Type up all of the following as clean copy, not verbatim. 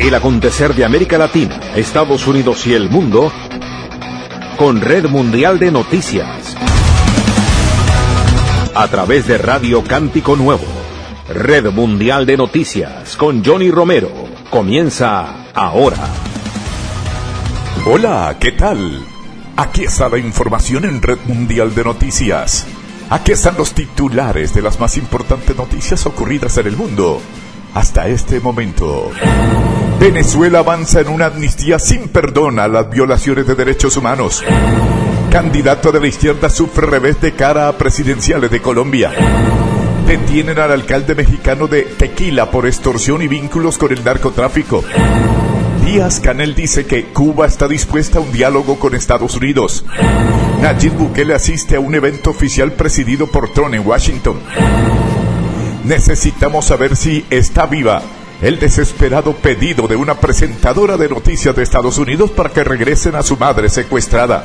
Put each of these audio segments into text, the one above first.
El acontecer de América Latina, Estados Unidos y el mundo con Red Mundial de Noticias. A través de Radio Cántico Nuevo. Red Mundial de Noticias con Johnny Romero. Comienza ahora. Hola, ¿qué tal? Aquí está la información en Red Mundial de Noticias. Aquí están los titulares de las más importantes noticias ocurridas en el mundo hasta este momento. Venezuela avanza en una amnistía sin perdón a las violaciones de derechos humanos. Candidato de la izquierda sufre revés de cara a presidenciales de Colombia. Detienen al alcalde mexicano de Tequila por extorsión y vínculos con el narcotráfico. Díaz-Canel dice que Cuba está dispuesta a un diálogo con Estados Unidos. Nayib Bukele asiste a un evento oficial presidido por Trump en Washington. Necesitamos saber si está viva el desesperado pedido de una presentadora de noticias de Estados Unidos para que regresen a su madre secuestrada.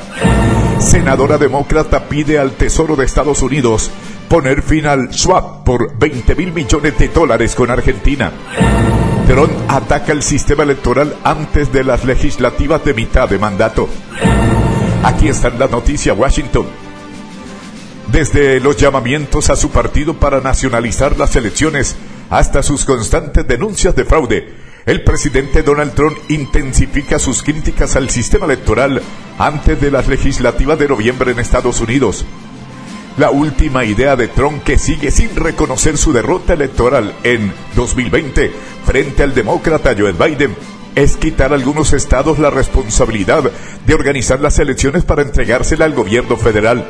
Senadora demócrata pide al Tesoro de Estados Unidos poner fin al swap por $20,000 millones con Argentina. Trump ataca el sistema electoral antes de las legislativas de mitad de mandato. Aquí están las noticias, Washington. Desde los llamamientos a su partido para nacionalizar las elecciones hasta sus constantes denuncias de fraude, el presidente Donald Trump intensifica sus críticas al sistema electoral antes de las legislativas de noviembre en Estados Unidos. La última idea de Trump, que sigue sin reconocer su derrota electoral en 2020 frente al demócrata Joe Biden, es quitar a algunos estados la responsabilidad de organizar las elecciones para entregársela al gobierno federal.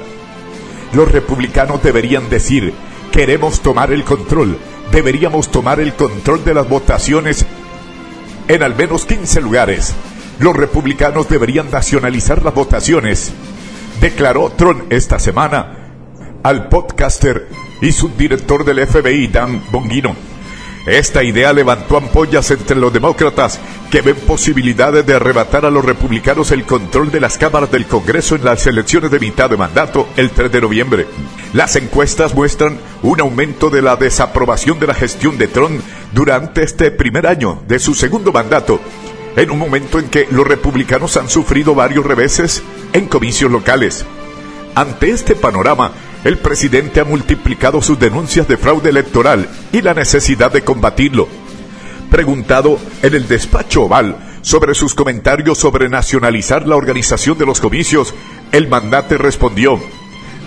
Los republicanos deberían decir: queremos tomar el control. Deberíamos tomar el control de las votaciones en al menos 15 lugares. Los republicanos deberían nacionalizar las votaciones, declaró Trump esta semana al podcaster y subdirector del FBI, Dan Bongino. Esta idea levantó ampollas entre los demócratas, que ven posibilidades de arrebatar a los republicanos el control de las cámaras del Congreso en las elecciones de mitad de mandato el 3 de noviembre. Las encuestas muestran un aumento de la desaprobación de la gestión de Trump durante este primer año de su segundo mandato, en un momento en que los republicanos han sufrido varios reveses en comicios locales. Ante este panorama, el presidente ha multiplicado sus denuncias de fraude electoral y la necesidad de combatirlo. Preguntado en el despacho Oval sobre sus comentarios sobre nacionalizar la organización de los comicios, el mandante respondió: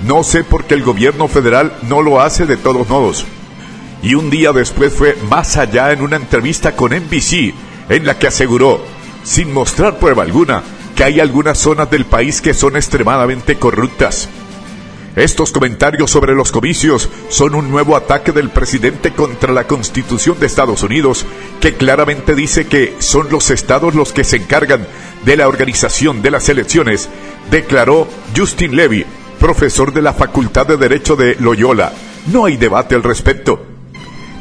no sé por qué el gobierno federal no lo hace de todos modos. Y un día después fue más allá en una entrevista con NBC, en la que aseguró, sin mostrar prueba alguna, que hay algunas zonas del país que son extremadamente corruptas. Estos comentarios sobre los comicios son un nuevo ataque del presidente contra la Constitución de Estados Unidos, que claramente dice que son los estados los que se encargan de la organización de las elecciones, declaró Justin Levy, profesor de la Facultad de Derecho de Loyola. No hay debate al respecto.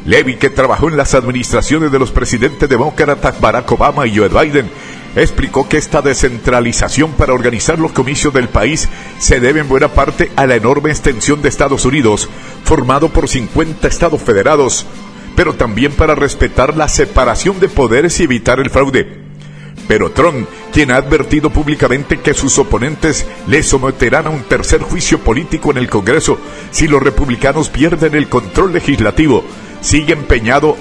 Levy, que trabajó en las administraciones de los presidentes demócratas Barack Obama y Joe Biden, explicó que esta descentralización para organizar los comicios del país se debe en buena parte a la enorme extensión de Estados Unidos, formado por 50 estados federados, pero también para respetar la separación de poderes y evitar el fraude. Pero Trump, quien ha advertido públicamente que sus oponentes le someterán a un tercer juicio político en el Congreso si los republicanos pierden el control legislativo, sigue empeñado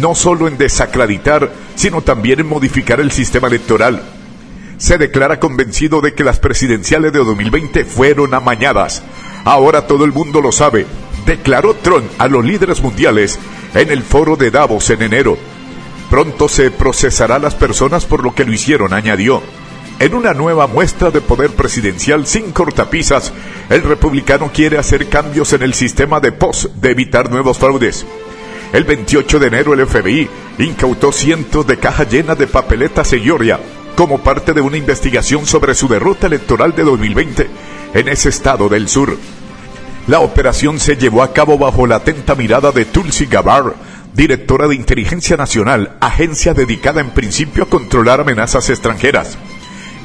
no solo en desacreditar, sino también en modificar el sistema electoral. Se declara convencido de que las presidenciales de 2020 fueron amañadas. Ahora todo el mundo lo sabe, declaró Trump a los líderes mundiales en el foro de Davos en enero. Pronto se procesará a las personas por lo que lo hicieron, añadió. En una nueva muestra de poder presidencial sin cortapisas, el republicano quiere hacer cambios en el sistema de POS de evitar nuevos fraudes. El 28 de enero el FBI incautó cientos de cajas llenas de papeletas en Georgia como parte de una investigación sobre su derrota electoral de 2020 en ese estado del sur. La operación se llevó a cabo bajo la atenta mirada de Tulsi Gabbard, directora de Inteligencia Nacional, agencia dedicada en principio a controlar amenazas extranjeras.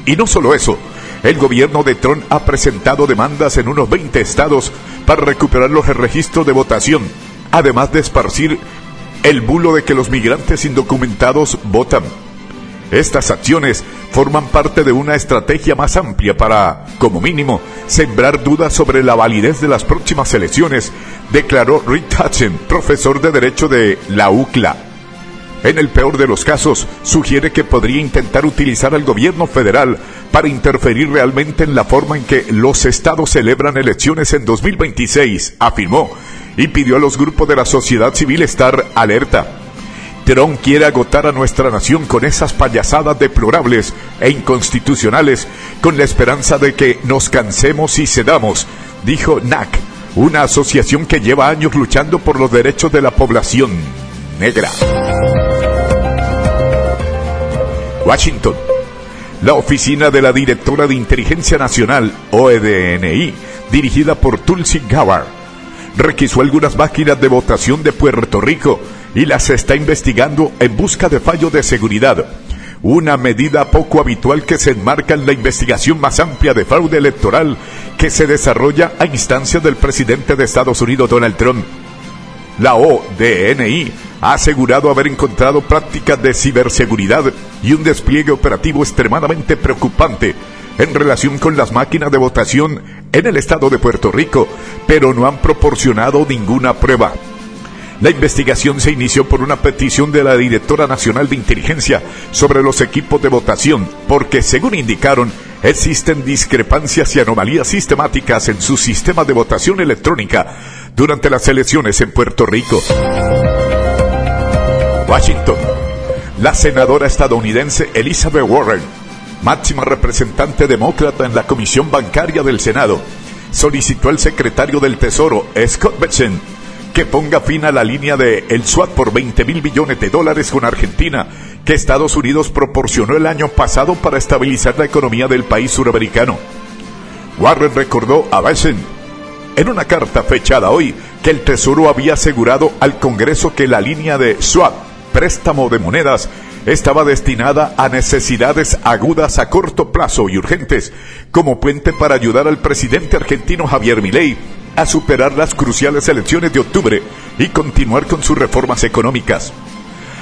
Y no solo eso, el gobierno de Trump ha presentado demandas en unos 20 estados para recuperar los registros de votación, además de esparcir el bulo de que los migrantes indocumentados votan. Estas acciones forman parte de una estrategia más amplia para, como mínimo, sembrar dudas sobre la validez de las próximas elecciones, declaró Rick Hutchen, profesor de Derecho de la UCLA. En el peor de los casos, sugiere que podría intentar utilizar al gobierno federal para interferir realmente en la forma en que los estados celebran elecciones en 2026, afirmó, y pidió a los grupos de la sociedad civil estar alerta. Trump quiere agotar a nuestra nación con esas payasadas deplorables e inconstitucionales, con la esperanza de que nos cansemos y cedamos, dijo NAC, una asociación que lleva años luchando por los derechos de la población negra. Washington. La oficina de la Directora de Inteligencia Nacional, OEDNI, dirigida por Tulsi Gabbard, requisó algunas máquinas de votación de Puerto Rico y las está investigando en busca de fallos de seguridad, una medida poco habitual que se enmarca en la investigación más amplia de fraude electoral que se desarrolla a instancias del presidente de Estados Unidos, Donald Trump. La ODNI ha asegurado haber encontrado prácticas de ciberseguridad y un despliegue operativo extremadamente preocupante en relación con las máquinas de votación en el estado de Puerto Rico, pero no han proporcionado ninguna prueba. La investigación se inició por una petición de la Directora Nacional de Inteligencia sobre los equipos de votación, porque, según indicaron, existen discrepancias y anomalías sistemáticas en sus sistemas de votación electrónica durante las elecciones en Puerto Rico. Washington. La senadora estadounidense Elizabeth Warren, máxima representante demócrata en la Comisión Bancaria del Senado, solicitó al secretario del Tesoro, Scott Bessent, que ponga fin a la línea de el SWAT por $20,000 millones con Argentina, que Estados Unidos proporcionó el año pasado para estabilizar la economía del país suramericano. Warren recordó a Bessent, en una carta fechada hoy, que el Tesoro había asegurado al Congreso que la línea de SWAT, préstamo de monedas, estaba destinada a necesidades agudas a corto plazo y urgentes, como puente para ayudar al presidente argentino Javier Milei a superar las cruciales elecciones de octubre y continuar con sus reformas económicas.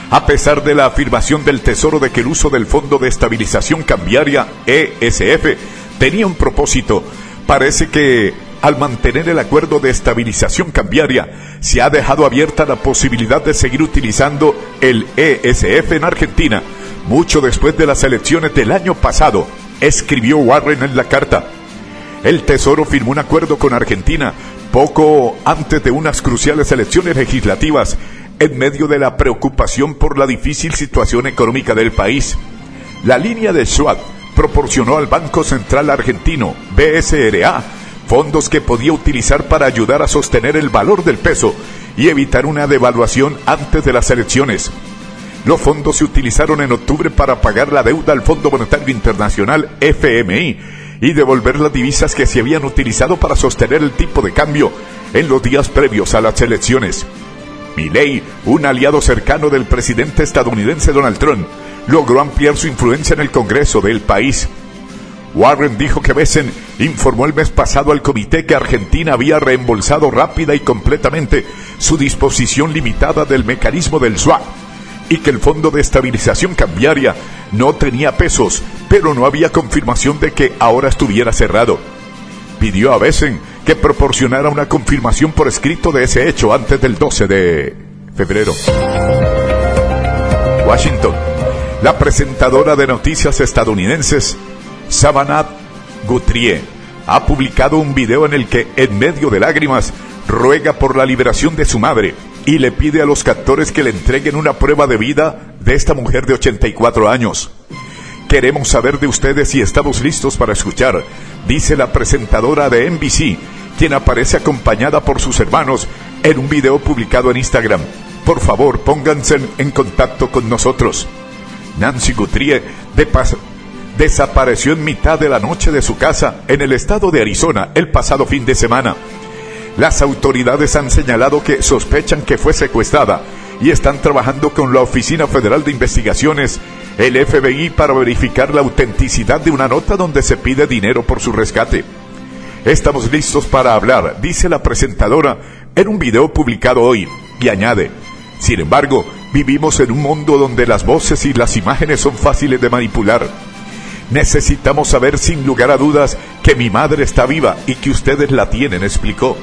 A pesar de la afirmación del Tesoro de que el uso del Fondo de Estabilización Cambiaria, ESF, tenía un propósito, parece que al mantener el acuerdo de estabilización cambiaria, se ha dejado abierta la posibilidad de seguir utilizando el ESF en Argentina, mucho después de las elecciones del año pasado, escribió Warren en la carta. El Tesoro firmó un acuerdo con Argentina poco antes de unas cruciales elecciones legislativas, en medio de la preocupación por la difícil situación económica del país. La línea de SWAT proporcionó al Banco Central Argentino, BSRA, fondos que podía utilizar para ayudar a sostener el valor del peso y evitar una devaluación antes de las elecciones. Los fondos se utilizaron en octubre para pagar la deuda al Fondo Monetario Internacional, FMI, y devolver las divisas que se habían utilizado para sostener el tipo de cambio en los días previos a las elecciones. Milei, un aliado cercano del presidente estadounidense Donald Trump, logró ampliar su influencia en el Congreso del país. Warren dijo que Bessent informó el mes pasado al comité que Argentina había reembolsado rápida y completamente su disposición limitada del mecanismo del SWAT y que el Fondo de Estabilización Cambiaria no tenía pesos, pero no había confirmación de que ahora estuviera cerrado. Pidió a Bessent que proporcionara una confirmación por escrito de ese hecho antes del 12 de febrero. Washington. La presentadora de noticias estadounidenses, Savannah Guthrie, ha publicado un video en el que, en medio de lágrimas, ruega por la liberación de su madre y le pide a los captores que le entreguen una prueba de vida de esta mujer de 84 años. Queremos saber de ustedes si estamos listos para escuchar, dice la presentadora de NBC, quien aparece acompañada por sus hermanos en un video publicado en Instagram. Por favor, pónganse en contacto con nosotros. Nancy Guthrie desapareció en mitad de la noche de su casa en el estado de Arizona el pasado fin de semana. Las autoridades han señalado que sospechan que fue secuestrada y están trabajando con la Oficina Federal de Investigaciones, el FBI, para verificar la autenticidad de una nota donde se pide dinero por su rescate. Estamos listos para hablar, dice la presentadora en un video publicado hoy, y añade: Sin embargo, vivimos en un mundo donde las voces y las imágenes son fáciles de manipular. Necesitamos saber sin lugar a dudas que mi madre está viva y que ustedes la tienen, explicó.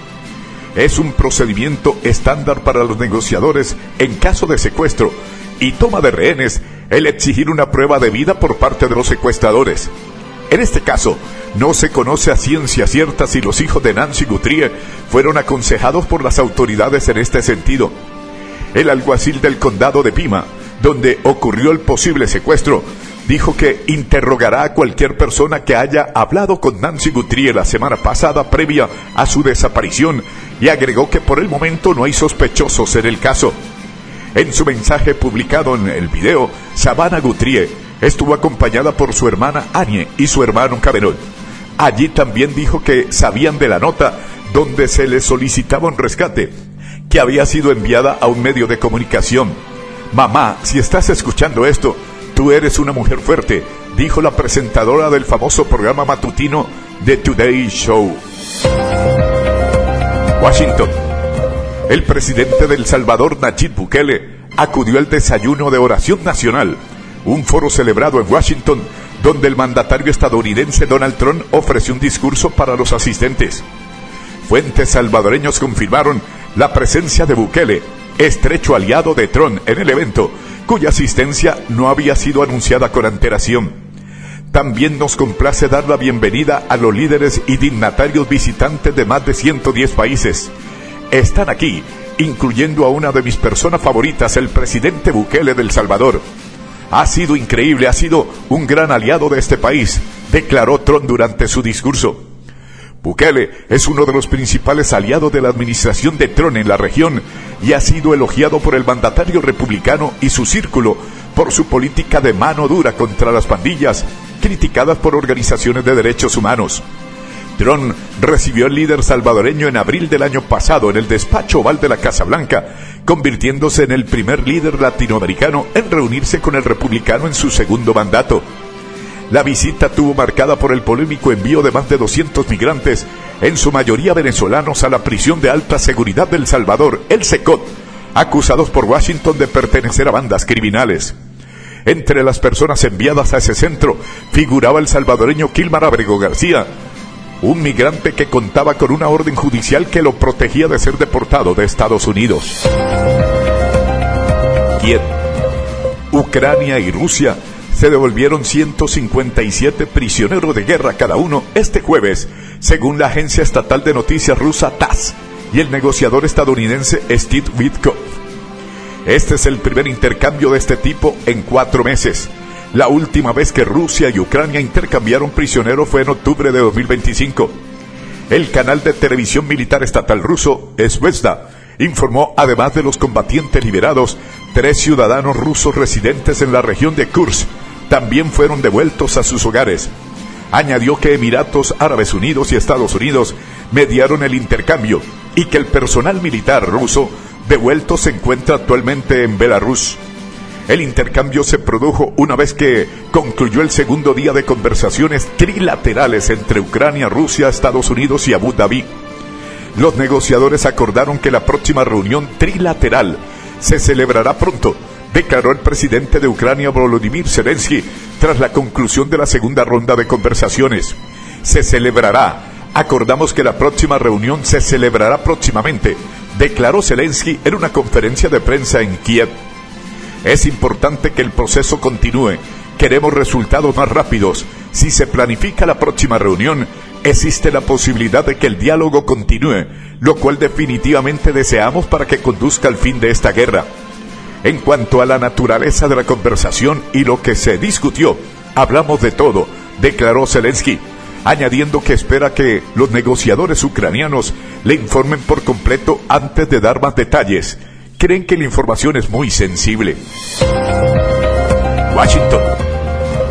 Es un procedimiento estándar para los negociadores en caso de secuestro y toma de rehenes el exigir una prueba de vida por parte de los secuestradores. En este caso, no se conoce a ciencia cierta si los hijos de Nancy Guthrie fueron aconsejados por las autoridades en este sentido. El alguacil del condado de Pima, donde ocurrió el posible secuestro, dijo que interrogará a cualquier persona que haya hablado con Nancy Guthrie la semana pasada previa a su desaparición y agregó que por el momento no hay sospechosos en el caso. En su mensaje publicado en el video, Savannah Guthrie estuvo acompañada por su hermana Annie y su hermano Cameron. Allí también dijo que sabían de la nota donde se le solicitaba un rescate, que había sido enviada a un medio de comunicación. Mamá, si estás escuchando esto, tú eres una mujer fuerte, dijo la presentadora del famoso programa matutino The Today Show. Washington. El presidente de El Salvador, Nayib Bukele, acudió al desayuno de oración nacional, un foro celebrado en Washington, donde el mandatario estadounidense Donald Trump ofreció un discurso para los asistentes. Fuentes salvadoreños confirmaron la presencia de Bukele, estrecho aliado de Trump, en el evento, cuya asistencia no había sido anunciada con antelación. También nos complace dar la bienvenida a los líderes y dignatarios visitantes de más de 110 países. Están aquí, incluyendo a una de mis personas favoritas, el presidente Bukele de El Salvador. Ha sido increíble, ha sido un gran aliado de este país, declaró Trump durante su discurso. Bukele es uno de los principales aliados de la administración de Trump en la región y ha sido elogiado por el mandatario republicano y su círculo por su política de mano dura contra las pandillas, criticadas por organizaciones de derechos humanos. Trump recibió al líder salvadoreño en abril del año pasado en el despacho oval de la Casa Blanca, convirtiéndose en el primer líder latinoamericano en reunirse con el republicano en su segundo mandato. La visita estuvo marcada por el polémico envío de más de 200 migrantes, en su mayoría venezolanos, a la prisión de alta seguridad de El Salvador, el SECOT, acusados por Washington de pertenecer a bandas criminales. Entre las personas enviadas a ese centro figuraba el salvadoreño Kilmar Abrego García, un migrante que contaba con una orden judicial que lo protegía de ser deportado de Estados Unidos. Kiev. Ucrania y Rusia se devolvieron 157 prisioneros de guerra cada uno este jueves, según la agencia estatal de noticias rusa TASS y el negociador estadounidense Steve Witkoff. Este es el primer intercambio de este tipo en 4 meses. La última vez que Rusia y Ucrania intercambiaron prisioneros fue en octubre de 2025. El canal de televisión militar estatal ruso, Zvezda, informó, además de los combatientes liberados, 3 ciudadanos rusos residentes en la región de Kursk también fueron devueltos a sus hogares. Añadió que Emiratos Árabes Unidos y Estados Unidos mediaron el intercambio y que el personal militar ruso devuelto se encuentra actualmente en Belarus. El intercambio se produjo una vez que concluyó el segundo día de conversaciones trilaterales entre Ucrania, Rusia, Estados Unidos y Abu Dhabi. Los negociadores acordaron que la próxima reunión trilateral se celebrará pronto, declaró el presidente de Ucrania, Volodymyr Zelensky, tras la conclusión de la segunda ronda de conversaciones. Se celebrará. Acordamos que la próxima reunión se celebrará próximamente, declaró Zelensky en una conferencia de prensa en Kiev. Es importante que el proceso continúe. Queremos resultados más rápidos. Si se planifica la próxima reunión, existe la posibilidad de que el diálogo continúe, lo cual definitivamente deseamos para que conduzca al fin de esta guerra. En cuanto a la naturaleza de la conversación y lo que se discutió, hablamos de todo, declaró Zelensky, añadiendo que espera que los negociadores ucranianos le informen por completo antes de dar más detalles. Creen que la información es muy sensible. Washington.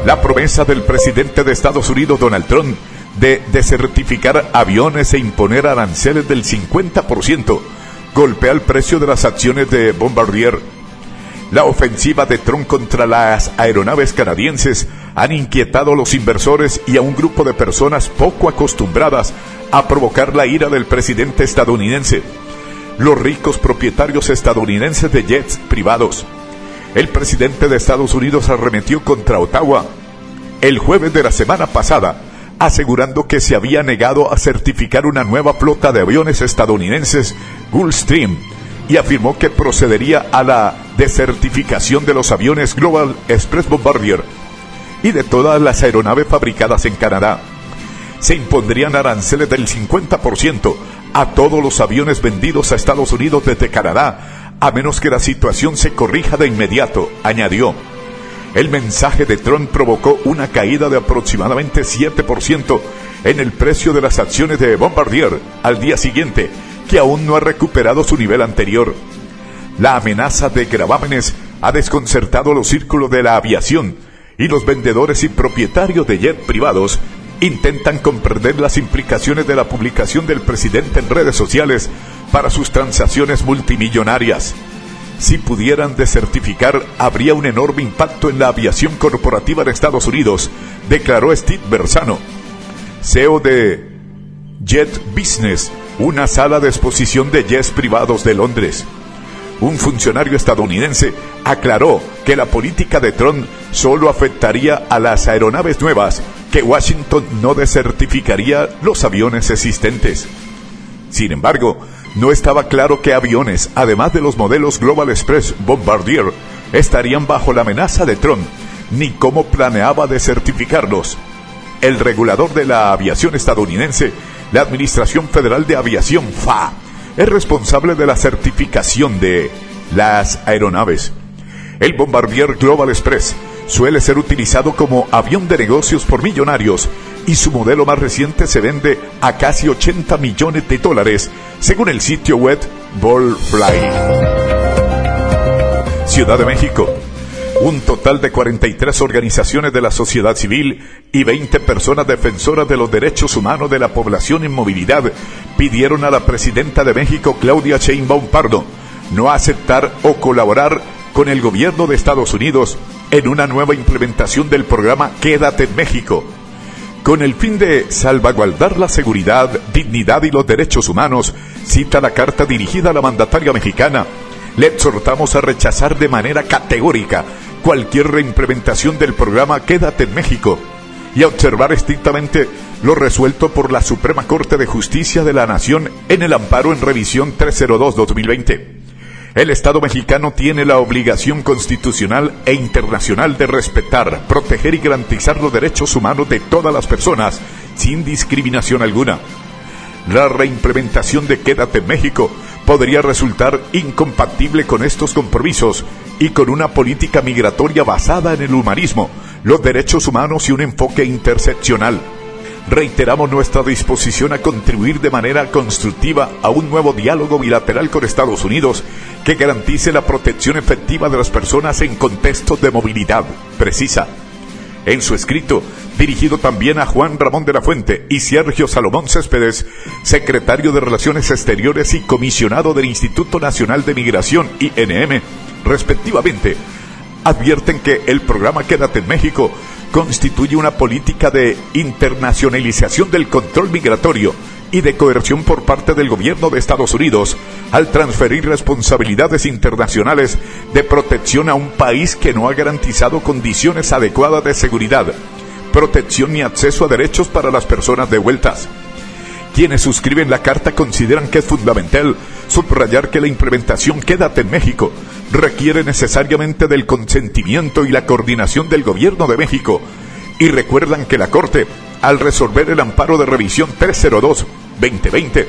La promesa del presidente de Estados Unidos, Donald Trump, de desertificar aviones e imponer aranceles del 50%, golpea el precio de las acciones de Bombardier. La ofensiva de Trump contra las aeronaves canadienses han inquietado a los inversores y a un grupo de personas poco acostumbradas a provocar la ira del presidente estadounidense. los ricos propietarios estadounidenses de jets privados. El presidente de Estados Unidos arremetió contra Ottawa el jueves de la semana pasada, asegurando que se había negado a certificar una nueva flota de aviones estadounidenses Gulfstream, y afirmó que procedería a la desertificación de los aviones Global Express Bombardier y de todas las aeronaves fabricadas en Canadá. Se impondrían aranceles del 50% a todos los aviones vendidos a Estados Unidos desde Canadá, a menos que la situación se corrija de inmediato, añadió. El mensaje de Trump provocó una caída de aproximadamente 7% en el precio de las acciones de Bombardier al día siguiente, que aún no ha recuperado su nivel anterior. La amenaza de gravámenes ha desconcertado los círculos de la aviación, y los vendedores y propietarios de jet privados intentan comprender las implicaciones de la publicación del presidente en redes sociales para sus transacciones multimillonarias. Si pudieran desertificar, habría un enorme impacto en la aviación corporativa en Estados Unidos, declaró Steve Bersano, CEO de Jet Business, una sala de exposición de jets privados de Londres. Un funcionario estadounidense aclaró que la política de Trump solo afectaría a las aeronaves nuevas, que Washington no desertificaría los aviones existentes. Sin embargo, no estaba claro qué aviones, además de los modelos Global Express Bombardier, estarían bajo la amenaza de Trump, ni cómo planeaba desertificarlos. El regulador de la aviación estadounidense, la Administración Federal de Aviación, FAA, es responsable de la certificación de las aeronaves. El Bombardier Global Express suele ser utilizado como avión de negocios por millonarios, y su modelo más reciente se vende a casi $80 millones, según el sitio web Volfly. Ciudad de México. Un total de 43 organizaciones de la sociedad civil y 20 personas defensoras de los derechos humanos de la población en movilidad pidieron a la presidenta de México, Claudia Sheinbaum Pardo, no aceptar o colaborar con el gobierno de Estados Unidos en una nueva implementación del programa Quédate en México. Con el fin de salvaguardar la seguridad, dignidad y los derechos humanos, cita la carta dirigida a la mandataria mexicana, le exhortamos a rechazar de manera categórica cualquier reimplementación del programa Quédate en México y a observar estrictamente lo resuelto por la Suprema Corte de Justicia de la Nación en el amparo en revisión 302-2020. El Estado mexicano tiene la obligación constitucional e internacional de respetar, proteger y garantizar los derechos humanos de todas las personas, sin discriminación alguna. La reimplementación de Quédate en México podría resultar incompatible con estos compromisos y con una política migratoria basada en el humanismo, los derechos humanos y un enfoque interseccional. Reiteramos nuestra disposición a contribuir de manera constructiva a un nuevo diálogo bilateral con Estados Unidos que garantice la protección efectiva de las personas en contextos de movilidad, precisa. En su escrito, dirigido también a Juan Ramón de la Fuente y Sergio Salomón Céspedes, secretario de Relaciones Exteriores y comisionado del Instituto Nacional de Migración, INM, respectivamente, advierten que el programa Quédate en México constituye una política de internacionalización del control migratorio y de coerción por parte del gobierno de Estados Unidos al transferir responsabilidades internacionales de protección a un país que no ha garantizado condiciones adecuadas de seguridad, protección ni acceso a derechos para las personas devueltas. Quienes suscriben la carta consideran que es fundamental subrayar que la implementación Quédate en México requiere necesariamente del consentimiento y la coordinación del Gobierno de México, y recuerdan que la Corte, al resolver el amparo de revisión 302-2020,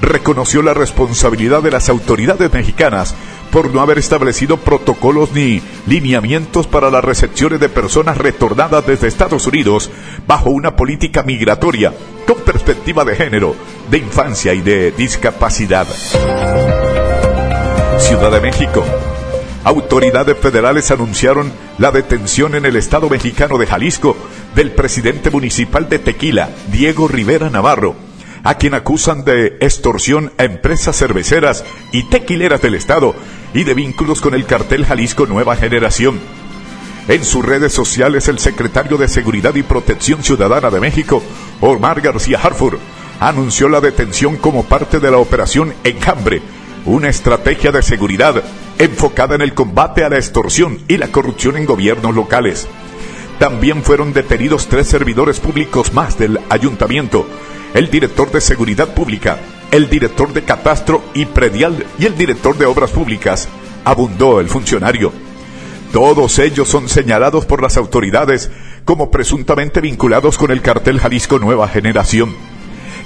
reconoció la responsabilidad de las autoridades mexicanas por no haber establecido protocolos ni lineamientos para las recepciones de personas retornadas desde Estados Unidos bajo una política migratoria con perspectiva de género, de infancia y de discapacidad. Ciudad de México. Autoridades federales anunciaron la detención en el estado mexicano de Jalisco del presidente municipal de Tequila, Diego Rivera Navarro, a quien acusan de extorsión a empresas cerveceras y tequileras del estado y de vínculos con el cartel Jalisco Nueva Generación. En sus redes sociales, el secretario de Seguridad y Protección Ciudadana de México, Omar García Harfur, anunció la detención como parte de la operación Enjambre, una estrategia de seguridad enfocada en el combate a la extorsión y la corrupción en gobiernos locales. También fueron detenidos 3 servidores públicos más del ayuntamiento, el director de Seguridad Pública, el director de Catastro y Predial y el director de Obras Públicas, abundó el funcionario. Todos ellos son señalados por las autoridades como presuntamente vinculados con el cartel Jalisco Nueva Generación.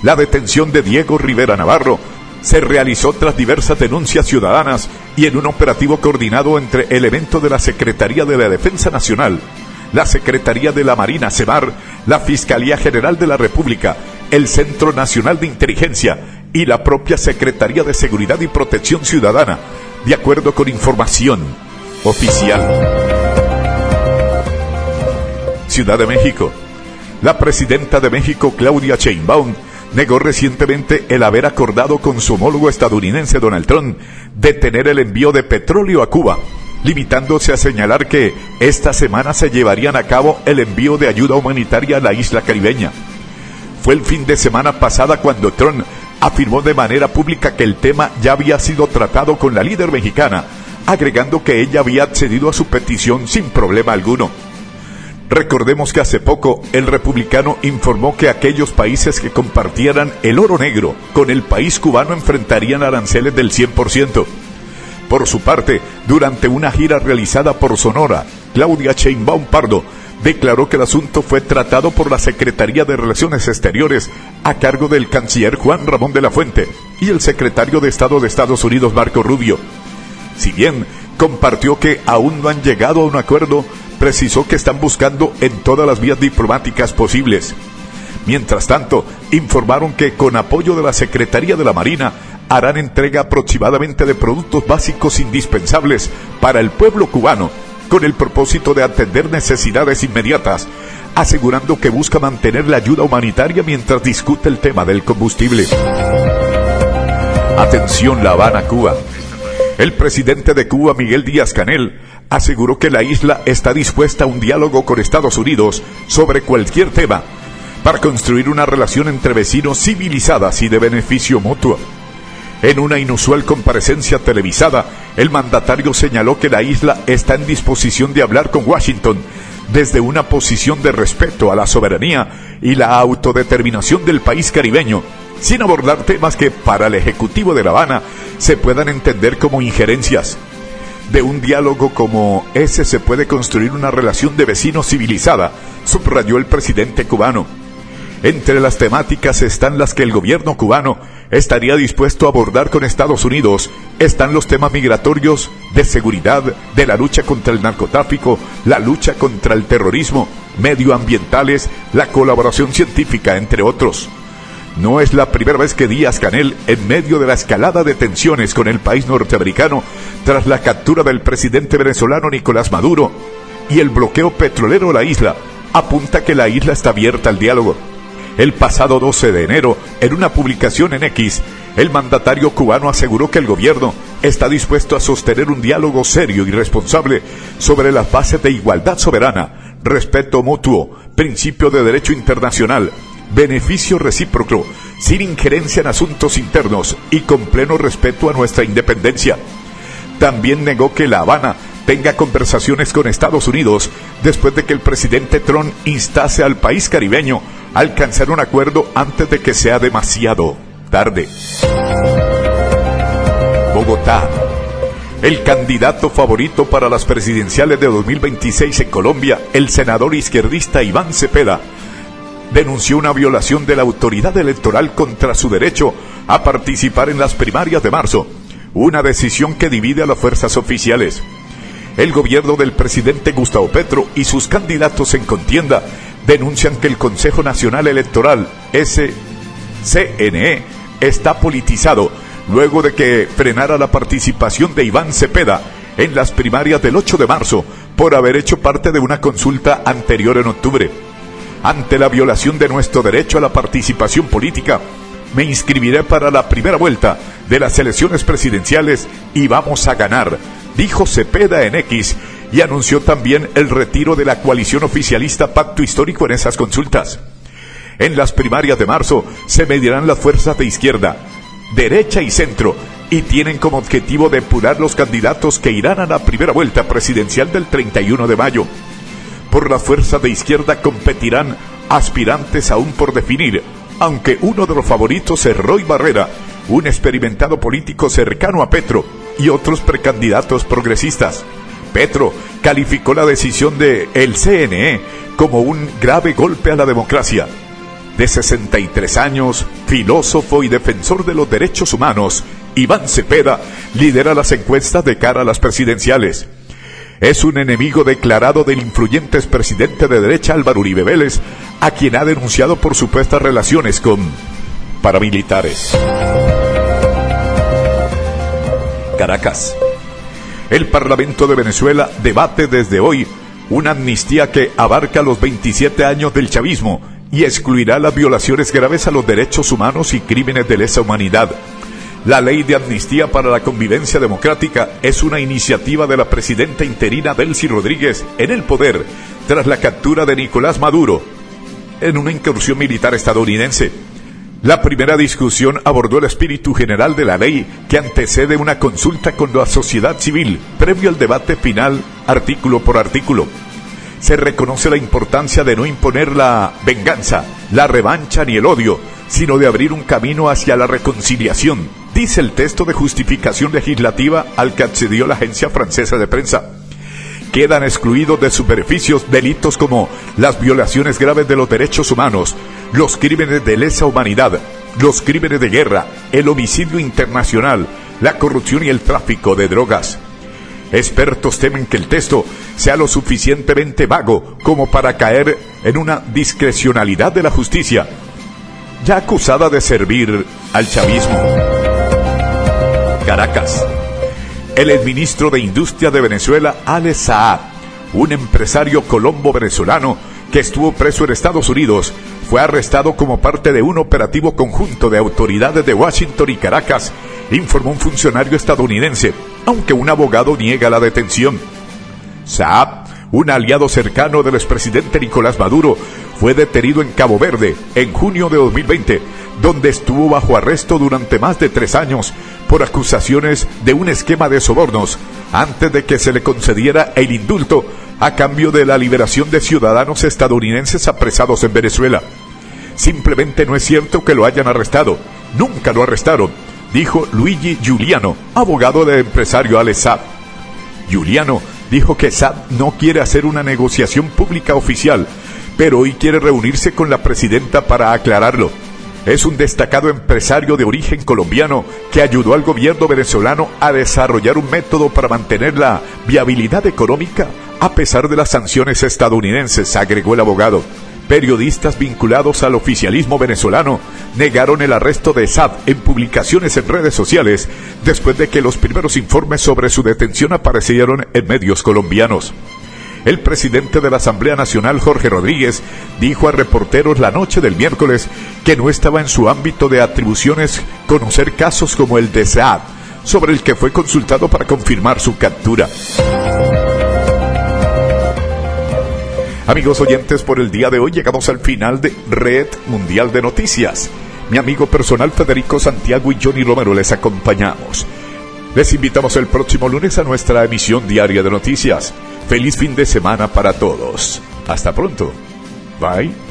La detención de Diego Rivera Navarro se realizó tras diversas denuncias ciudadanas y en un operativo coordinado entre elementos de la Secretaría de la Defensa Nacional, la Secretaría de la Marina SEMAR, la Fiscalía General de la República, el Centro Nacional de Inteligencia y la propia Secretaría de Seguridad y Protección Ciudadana, de acuerdo con información oficial. Ciudad de México. La presidenta de México, Claudia Sheinbaum, negó recientemente el haber acordado con su homólogo estadounidense Donald Trump detener el envío de petróleo a Cuba, limitándose a señalar que esta semana se llevarían a cabo el envío de ayuda humanitaria a la isla caribeña. Fue el fin de semana pasada cuando Trump afirmó de manera pública que el tema ya había sido tratado con la líder mexicana, agregando que ella había accedido a su petición sin problema alguno. Recordemos que hace poco el republicano informó que aquellos países que compartieran el oro negro con el país cubano enfrentarían aranceles del 100%. Por su parte, durante una gira realizada por Sonora, Claudia Sheinbaum Pardo declaró que el asunto fue tratado por la Secretaría de Relaciones Exteriores a cargo del canciller Juan Ramón de la Fuente y el secretario de Estado de Estados Unidos Marco Rubio. Si bien compartió que aún no han llegado a un acuerdo, precisó que están buscando en todas las vías diplomáticas posibles. Mientras tanto, informaron que con apoyo de la Secretaría de la Marina harán entrega aproximadamente de productos básicos indispensables para el pueblo cubano, con el propósito de atender necesidades inmediatas, asegurando que busca mantener la ayuda humanitaria mientras discute el tema del combustible. Atención, La Habana, Cuba. El presidente de Cuba, Miguel Díaz-Canel, aseguró que la isla está dispuesta a un diálogo con Estados Unidos sobre cualquier tema, para construir una relación entre vecinos civilizadas y de beneficio mutuo. En una inusual comparecencia televisada, el mandatario señaló que la isla está en disposición de hablar con Washington desde una posición de respeto a la soberanía y la autodeterminación del país caribeño, sin abordar temas que para el Ejecutivo de La Habana se puedan entender como injerencias. De un diálogo como ese se puede construir una relación de vecinos civilizada, subrayó el presidente cubano. Entre las temáticas están las que el gobierno cubano estaría dispuesto a abordar con Estados Unidos. Están los temas migratorios, de seguridad, de la lucha contra el narcotráfico, la lucha contra el terrorismo, medioambientales, la colaboración científica, entre otros. No es la primera vez que Díaz-Canel, en medio de la escalada de tensiones con el país norteamericano, tras la captura del presidente venezolano Nicolás Maduro y el bloqueo petrolero a la isla, apunta que la isla está abierta al diálogo. El pasado 12 de enero, en una publicación en X, el mandatario cubano aseguró que el gobierno está dispuesto a sostener un diálogo serio y responsable sobre las bases de igualdad soberana, respeto mutuo, principio de derecho internacional, beneficio recíproco, sin injerencia en asuntos internos y con pleno respeto a nuestra independencia. También negó que La Habana tenga conversaciones con Estados Unidos después de que el presidente Trump instase al país caribeño a alcanzar un acuerdo antes de que sea demasiado tarde. Bogotá. El candidato favorito para las presidenciales de 2026 en Colombia, el senador izquierdista Iván Cepeda, denunció una violación de la autoridad electoral contra su derecho a participar en las primarias de marzo, una decisión que divide a las fuerzas oficiales. El gobierno del presidente Gustavo Petro y sus candidatos en contienda denuncian que el Consejo Nacional Electoral, CNE, está politizado luego de que frenara la participación de Iván Cepeda en las primarias del 8 de marzo por haber hecho parte de una consulta anterior en octubre. Ante la violación de nuestro derecho a la participación política, me inscribiré para la primera vuelta de las elecciones presidenciales y vamos a ganar, dijo Cepeda en X, y anunció también el retiro de la coalición oficialista Pacto Histórico en esas consultas. En las primarias de marzo se medirán las fuerzas de izquierda, derecha y centro, y tienen como objetivo depurar los candidatos que irán a la primera vuelta presidencial del 31 de mayo. Por la fuerza de izquierda competirán aspirantes aún por definir, aunque uno de los favoritos es Roy Barrera, un experimentado político cercano a Petro, y otros precandidatos progresistas. Petro calificó la decisión de el CNE como un grave golpe a la democracia. De 63 años, filósofo y defensor de los derechos humanos, Iván Cepeda lidera las encuestas de cara a las presidenciales. Es un enemigo declarado del influyente expresidente de derecha Álvaro Uribe Vélez, a quien ha denunciado por supuestas relaciones con paramilitares. Caracas. El Parlamento de Venezuela debate desde hoy una amnistía que abarca los 27 años del chavismo y excluirá las violaciones graves a los derechos humanos y crímenes de lesa humanidad. La ley de amnistía para la convivencia democrática es una iniciativa de la presidenta interina Delcy Rodríguez en el poder tras la captura de Nicolás Maduro en una incursión militar estadounidense. La primera discusión abordó el espíritu general de la ley que antecede una consulta con la sociedad civil previo al debate final artículo por artículo. Se reconoce la importancia de no imponer la venganza, la revancha ni el odio, sino de abrir un camino hacia la reconciliación, dice el texto de justificación legislativa al que accedió la agencia francesa de prensa. Quedan excluidos de sus beneficios delitos como las violaciones graves de los derechos humanos, los crímenes de lesa humanidad, los crímenes de guerra, el homicidio internacional, la corrupción y el tráfico de drogas. Expertos temen que el texto sea lo suficientemente vago como para caer en una discrecionalidad de la justicia, ya acusada de servir al chavismo. Caracas. El exministro de Industria de Venezuela, Alex Saab, un empresario colombo-venezolano que estuvo preso en Estados Unidos, fue arrestado como parte de un operativo conjunto de autoridades de Washington y Caracas, informó un funcionario estadounidense, aunque un abogado niega la detención. Saab, un aliado cercano del expresidente Nicolás Maduro, fue detenido en Cabo Verde en junio de 2020, donde estuvo bajo arresto durante más de 3 años por acusaciones de un esquema de sobornos, antes de que se le concediera el indulto a cambio de la liberación de ciudadanos estadounidenses apresados en Venezuela. Simplemente no es cierto que lo hayan arrestado, nunca lo arrestaron, dijo Luigi Giuliano, abogado del empresario Alex Saab. Giuliano dijo que Saab no quiere hacer una negociación pública oficial, pero hoy quiere reunirse con la presidenta para aclararlo. Es un destacado empresario de origen colombiano que ayudó al gobierno venezolano a desarrollar un método para mantener la viabilidad económica a pesar de las sanciones estadounidenses, agregó el abogado. Periodistas vinculados al oficialismo venezolano negaron el arresto de Saab en publicaciones en redes sociales después de que los primeros informes sobre su detención aparecieron en medios colombianos. El presidente de la Asamblea Nacional, Jorge Rodríguez, dijo a reporteros la noche del miércoles que no estaba en su ámbito de atribuciones conocer casos como el de Saab, sobre el que fue consultado para confirmar su captura. Amigos oyentes, por el día de hoy llegamos al final de Red Mundial de Noticias. Mi amigo personal Federico Santiago y Johnny Romero les acompañamos. Les invitamos el próximo lunes a nuestra emisión diaria de noticias. Feliz fin de semana para todos. Hasta pronto. Bye.